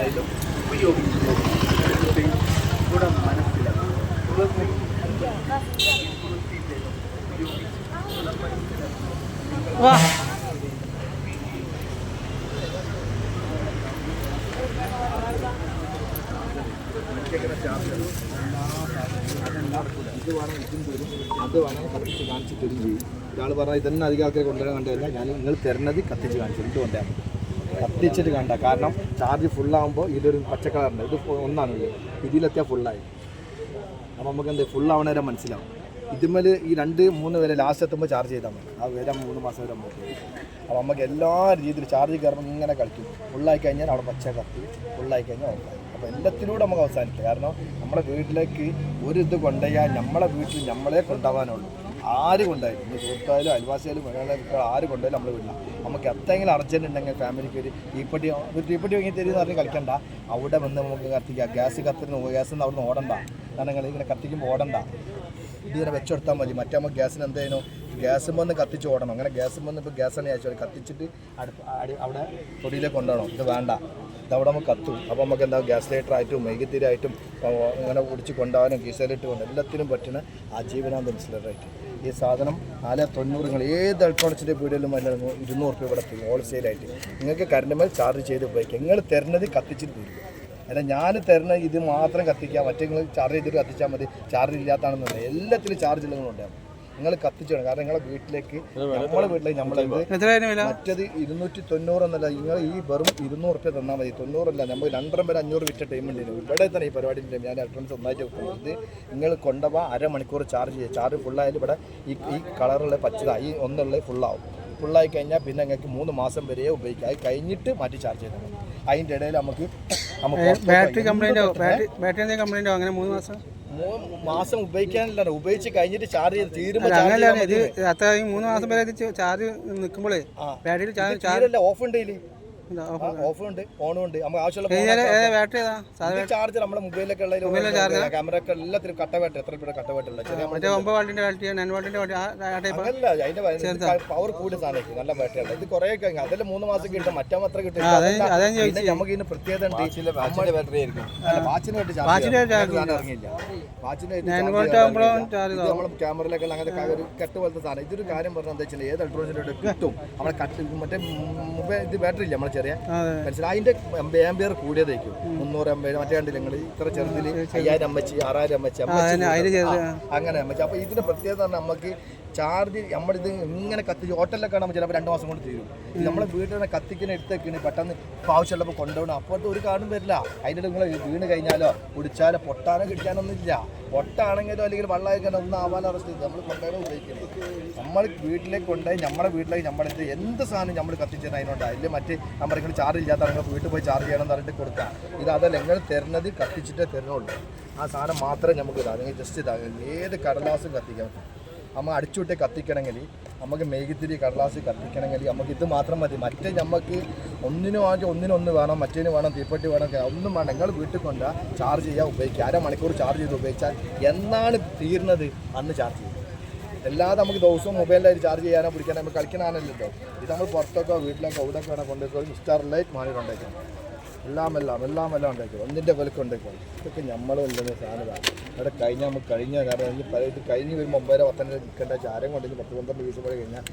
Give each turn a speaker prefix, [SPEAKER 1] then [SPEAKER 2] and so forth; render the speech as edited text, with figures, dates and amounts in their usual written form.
[SPEAKER 1] എന്തായാലും ഉപയോഗിക്കുന്നത് ഇവിടെ മനസ്സിലാക്കും. ഇത് വേണം ഇതും തരും, അത് വേണം കത്തിച്ച് കാണിച്ച് തരും ചെയ്യും. ഒരാൾ പറഞ്ഞാൽ ഇതന്നെ അധികം ആൾക്കാരെ കൊണ്ടുവരാൻ കണ്ടതല്ല, ഞാൻ നിങ്ങൾ തരുന്നത് കത്തിച്ച് കാണിച്ചു ഇത് കൊണ്ടുവരാൻ കത്തിച്ചിട്ട് കണ്ട. കാരണം ചാർജ് ഫുള്ളാകുമ്പോൾ ഇതൊരു പച്ച കളറുണ്ട്, ഇത് ഒന്നാണ് ഇതിലെത്തിയാൽ ഫുള്ളായി. അപ്പോൾ നമുക്ക് എന്ത് ഫുള്ളാവണ വരെ മനസ്സിലാവും. ഇതുമേൽ ഈ 2-3 വരെ ലാസ്റ്റ് എത്തുമ്പോൾ ചാർജ് ചെയ്താൽ മതി. ആ വരെ 3 മാസം വരെ നമുക്ക് അപ്പോൾ നമുക്ക് എല്ലാ രീതിയിലും ചാർജ് കയറുമ്പോൾ ഇങ്ങനെ കളിക്കും. ഫുള്ളായി കഴിഞ്ഞാൽ അവിടെ പച്ച കത്തി, ഫുള്ളായി കഴിഞ്ഞാൽ ഓഫായി. അപ്പോൾ എല്ലാത്തിലൂടെ നമുക്ക് അവസാനിക്കും. കാരണം നമ്മുടെ വീട്ടിലേക്ക് ഒരു ഇത് കൊണ്ടുപോയാൽ നമ്മളെ വീട്ടിൽ നമ്മളെ കൊണ്ടുപോകാനുള്ളൂ. ആര് കൊണ്ടുപോയാലും ഇന്ന് സുഹൃത്തായാലും അയൽവാസിയായാലും മലയാളികൾ ആര് കൊണ്ടുപോയാലും നമ്മൾ വീട്ടിൽ നമുക്ക് എത്തെങ്കിലും അർജൻറ്റ് ഉണ്ടെങ്കിൽ ഫാമിലിക്ക് ഒരു തീപ്പെട്ടി വാങ്ങി തരുമെന്ന് പറഞ്ഞ് കളിക്കണ്ട. അവിടെ വന്ന് നമുക്ക് കത്തിക്കാം. ഗ്യാസ് കത്തുന്ന ഗ്യാസിൽ നിന്ന് അവിടെ നിന്ന് ഓടണ്ട. കാരണം നിങ്ങൾ ഇങ്ങനെ കത്തിക്കുമ്പോൾ ഓടണ്ട, ഇതിങ്ങനെ വെച്ചെടുത്താൽ മതി. മറ്റേ നമുക്ക് ഗ്യാസിന് എന്തായാലും ഗ്യാസും വന്ന് കത്തിച്ച് ഓടണം. അങ്ങനെ ഗ്യാസും വന്ന് ഇപ്പോൾ ഗ്യാസാണ് അയച്ചു കത്തിച്ചിട്ട് അവിടെ തൊടിയിലേക്ക് കൊണ്ടുപോകണം. ഇത് വേണ്ട, ഇതവിടെ നമുക്ക് കത്തും. അപ്പോൾ നമുക്ക് എന്താ ഗ്യാസ് ലൈറ്ററായിട്ടും മെഴുകുതിരിയായിട്ടും അങ്ങനെ കുടിച്ച് കൊണ്ടുപോകാനും കീസയിലിട്ട് കൊണ്ട് എല്ലാത്തിനും പറ്റുന്ന ആജീവനാന്ത ഇൻസുലേറ്ററായിട്ട് ഈ സാധനം 490. നിങ്ങൾ ഏത് ഇലക്ട്രോണിക്സിൻ്റെ വീഡിയോയിലും വല്ല 200 രൂപ ഇവിടെ തരും ഹോൾസെയിലായിട്ട്. നിങ്ങൾക്ക് കറണ്ട് മേൽ ചാർജ് ചെയ്ത് ഉപയോഗിക്കാം. നിങ്ങൾ തരുന്നത് കത്തിച്ചിട്ട് തരും. അല്ല ഞാൻ തരുന്ന ഇത് മാത്രം കത്തിക്കുക, മറ്റേ നിങ്ങൾ ചാർജ് ചെയ്തിട്ട് കത്തിച്ചാൽ മതി. ചാർജ് ഇല്ലാത്താണെന്നുണ്ട് എല്ലാത്തിലും ചാർജ് ഇല്ലെന്നുണ്ടാകും. നിങ്ങൾ കത്തിച്ചാണ്. കാരണം നിങ്ങളെ വീട്ടിലേക്ക് നമ്മളെ വീട്ടിലേക്ക് മറ്റേത് 290 എന്നല്ല, നിങ്ങൾ ഈ വെറും 200 രൂപ തന്നാൽ മതി. 90 അല്ല, നമ്മൾ 250 വരെ 500 വിറ്റ ടൈം ഉണ്ടായിരുന്നു. ഇവിടെ തന്നെ ഈ പരിപാടിൻ്റെ ഞാൻ ഇലക്ട്രോണിക്സ് ഒന്നായിട്ട് വെക്കുന്നത്. ഇത് നിങ്ങൾ കൊണ്ടുപോകാൻ അരമണിക്കൂർ ചാർജ് ചെയ്യുക. ചാർജ് ഫുള്ളായാലും ഇവിടെ ഈ കളറുള്ള പച്ചതാ ഈ ഒന്നുള്ള ഫുള്ളാവും. ഫുള്ളായി കഴിഞ്ഞാൽ പിന്നെ നിങ്ങൾക്ക് 3 മാസം വരെ ഉപയോഗിക്കാം. അത് കഴിഞ്ഞിട്ട് മാറ്റി ചാർജ് ചെയ്താൽ മതി. അതിൻ്റെ ഇടയിൽ
[SPEAKER 2] ബാറ്ററി കംപ്ലൈൻറ്റോ അങ്ങനെ 3
[SPEAKER 1] മാസം ഉപയോഗിക്കാനില്ല. ഉപയോഗിച്ച് കഴിഞ്ഞിട്ട് ചാർജ് ചെയ്ത് തീരുമ്പോൾ
[SPEAKER 2] 3 മാസം വരെ ചാർജ് നിൽക്കുമ്പോഴേ ബാറ്ററി ചാർജ്
[SPEAKER 1] ഓഫ് ഉണ്ട്. ഓഫും ഉണ്ട്, ഓണും ഉണ്ട്. നമുക്ക് ആവശ്യമുള്ള ചാർജർ നമ്മുടെ മൊബൈലൊക്കെ ഉള്ള ക്യാമറ ഒക്കെ എല്ലാത്തിനും കട്ട ബാറ്ററി. എത്ര രൂപയുടെ കട്ട ബാറ്ററി അതല്ല, അതിന്റെ പവർ കൂടിയ സാധനം നല്ല ബാറ്ററി അല്ല. ഇത് കുറെ കഴിഞ്ഞു അതെല്ലാം 3 മാസം കിട്ടും. മറ്റേ മാത്രം കിട്ടും. നമുക്ക് ഇതിന് പ്രത്യേകത ഉണ്ട്. ബാറ്ററി ആയിരിക്കും വാച്ചിന് വേണ്ടി ഇറങ്ങിയില്ല. വാച്ചിന് നമ്മൾ ക്യാമറയിലൊക്കെ അങ്ങനത്തെ ഒരു കട്ട് പോലത്തെ സാധനം. ഇതൊരു കാര്യം പറഞ്ഞാൽ എന്താ വെച്ചാൽ ഏത് ഇലക്ട്രോണിക്സിന്റെ കിട്ടും നമ്മളെ കട്ട് മറ്റേ മൊബൈൽ ഇത് ബാറ്ററി ഇല്ല നമ്മളെ ചെറിയ മനസ്സിലായി. അതിന്റെ ആംബിയർ കൂടിയതായിരിക്കും 300 ആംബിയർ. മറ്റേ കണ്ടില്ല നിങ്ങൾ ഇത്ര ചെറുതിൽ 5000 mAh 6000 mAh അങ്ങനെ mAh. അപ്പൊ ഇതിന്റെ പ്രത്യേകത നമുക്ക് ചാർജ് നമ്മളിത് ഇങ്ങനെ കത്തിച്ച് ഹോട്ടലിലൊക്കെ കാണാൻ ചിലപ്പോൾ 2 മാസം കൊണ്ട് തീരും. നമ്മളെ വീട്ടിൽ തന്നെ കത്തിക്കുന്ന എടുത്തേക്കാണ് പെട്ടെന്ന് ആവശ്യമുള്ളപ്പോൾ കൊണ്ടുപോകണം. അപ്പോഴത്തെ ഒരു കാർഡും വരില്ല. അതിൻ്റെ നിങ്ങൾ വീണ് കഴിഞ്ഞാലോ കുടിച്ചാലോ പൊട്ടാനോ കിട്ടാനൊന്നും ഇല്ല. പൊട്ടാണെങ്കിലോ അല്ലെങ്കിൽ വെള്ളമായിരിക്കാനോ ഒന്നും ആവാനോ അവസ്ഥ നമ്മൾ കൊണ്ടുപോകാൻ ഉപയോഗിക്കുന്നത്. നമ്മൾ വീട്ടിലേക്ക് കൊണ്ടുപോയി നമ്മുടെ വീട്ടിലേക്ക് നമ്മളെന്ത് എന്ത് സാധനം നമ്മൾ കത്തിച്ചാൽ അതിനോട്ട് അതിൽ മറ്റ് നമ്മൾ ചാർജ് ഇല്ലാത്ത നിങ്ങൾ വീട്ടിൽ പോയി ചാർജ് ചെയ്യണം എന്ന് പറഞ്ഞിട്ട് കൊടുക്കുക. ഇത് അതല്ല, നിങ്ങൾ തരുന്നത് കത്തിച്ചിട്ടേ തരണുള്ളൂ. ആ സാധനം മാത്രമേ നമുക്ക് ഇതാ. നിങ്ങൾ ജസ്റ്റ് ഇതാകും ഏത് കടലാസും കത്തിക്കാൻ നമ്മൾ അടിച്ചുവിട്ട് കത്തിക്കണമെങ്കിൽ നമുക്ക് മെഴുകുതിരി കടലാസ് കത്തിക്കണമെങ്കിൽ നമുക്ക് ഇത് മാത്രം മതി. മറ്റേ നമുക്ക് ഒന്നിനൊന്ന് വേണം, മറ്റേന് വേണം, തീപ്പെട്ടി വേണം, ഒന്നും വേണം. നിങ്ങൾ വീട്ടിൽ കൊണ്ട് ചാർജ് ചെയ്യാൻ ഉപയോഗിക്കുക. 1/2 മണിക്കൂർ ചാർജ് ചെയ്ത് ഉപയോഗിച്ചാൽ എന്നാണ് തീരുന്നത് അന്ന് ചാർജ് ചെയ്യും. അല്ലാതെ നമുക്ക് ദിവസവും മൊബൈലിലായിട്ട് ചാർജ് ചെയ്യാനോ പിടിക്കാനോ നമുക്ക് കളിക്കാനാണല്ലോ. ഇത് നമ്മൾ പുറത്തൊക്കെ വീട്ടിലൊക്കെ എവിടെയൊക്കെ വേണം കൊണ്ടുപോയി സ്റ്റാർലൈറ്റ് മാറി കൊണ്ടേക്കും. എല്ലാം ഉണ്ടാക്കും. ഒന്നിൻ്റെ വിലക്ക് ഉണ്ടാക്കും. ഇതൊക്കെ നമ്മൾ ഉള്ളത് സാധനമാണ്. ഇവിടെ കഴിഞ്ഞാൽ നമുക്ക് കഴിഞ്ഞ കാരണം ഇത് കഴിഞ്ഞ് വരുമ്പോൾ 9-10 നിൽക്കേണ്ട ചാരം കൊണ്ടെങ്കിൽ 10-12 ദിവസം വരെ കഴിഞ്ഞാൽ